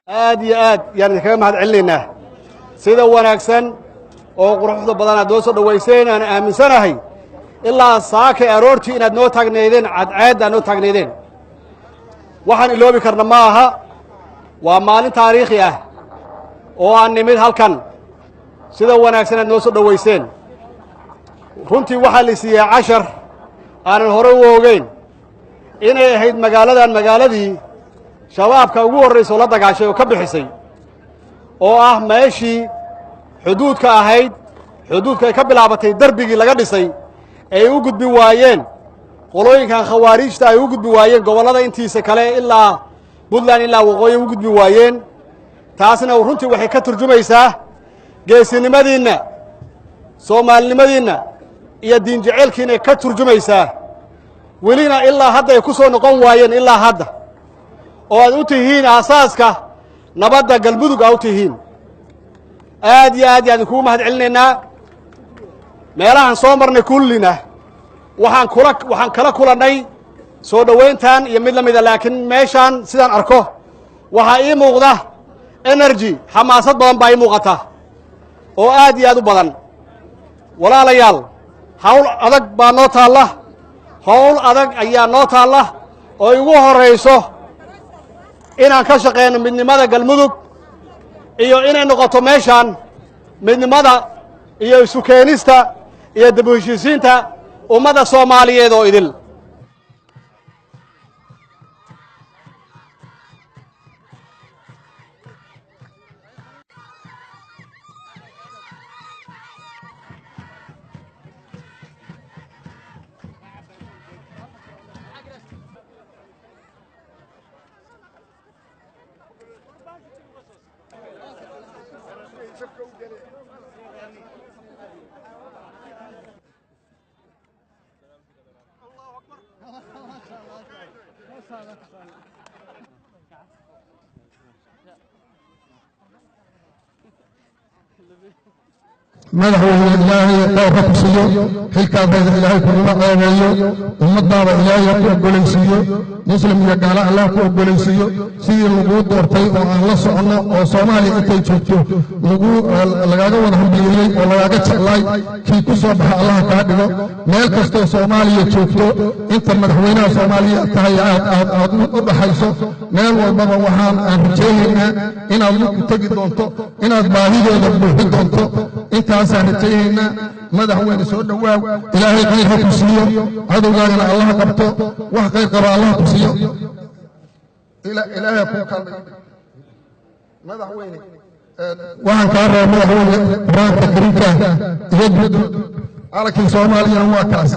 aad iyo aad yaan kaga mahad celinaynaa sida wanaagsan oo quruxda badan aad noo soo dhawayseen aan aaminsanahay ilaa saakay aroortii inaad noo taagneedeen cadceed aad noo taagneedeen waxaan iloobi karna ma aha waa maalin taariikhi ah oo aan nimid halkan sida wanaagsan aad noo soo dhawayseen runtii waxaa la siiyey cashar aanan hore u ogeyn inay ahayd magaaladii shabaabka ugu horraysa oo la dagaashay oo ka bixisay oo ah meeshii xuduudka ahayd xuduudka ay ka bilaabatay darbigii laga dhisay ay u gudbi waayeen qolooyinkan khawaariijta ay u gudbi waayeen gobollada intiisa kale ilaa puntland ilaa waqooyi u gudbi waayeen taasna runtii waxay ka turjumaysaa geesinimadiinna soomaalinimadiinna iyo diin jaceylkiinay ka turjumaysaa welina ilaa hadda ay ku soo noqon waayeen ilaa hadda oo aad u tihiin aasaaska nabadda galmudug aa u tihiin aad iyo aad yaan kugu mahad celinaynaa meelahan soo marnay kullina waxaan kala kulannay soo dhowayntan iyo mid la mida laakiin meeshaan sidaan arko waxaa ii muuqda energy xamaasad badan baa ii muuqata oo aad iyo aad u badan walaalayaal hawl adag baa noo taalla hawl adag ayaa noo taalla oo igu horrayso inaan ka shaqeyno midnimada galmudug iyo inay noqoto meeshaan midnimada iyo isu keenista iyo dib u heshiisiinta ummadda soomaaliyeed oo idil madaxweyne ilaahay dhowrka ku siiyo xilkaadeeda ilaahay kuguma ceebeeyo ummadaada ilaahay ku ogolaysiiyo muslim iyo gaalo allah ku ogolaysiiyo sidii laguu doortay oo aan la soconno oo soomaaliya intay joogto lagaaga wada hambalyeeyey oo lagaaga jeclaay kii ku soo baxa allah kaa dhigo meel kastoo soomaaliya joogto inta madaxweynaha soomaaliya tahay aad u dhaxayso meel walbaba waxaan aan rajaynaynaa inaad lugku tegi doonto inaad baahidooda buuxi doonto intaasaan rajaynaynaa madaxweyne soo dhowaaw ilaahay khayr ha ku siiyo cadowgaagana allah qabto wax khayr qaba allah ku siiyo ilaahay ku kalmay madaxweyne waxaan kaa rabaa madaxweyne quraanka kariimka iyo calankii soomaaliyana waa kaas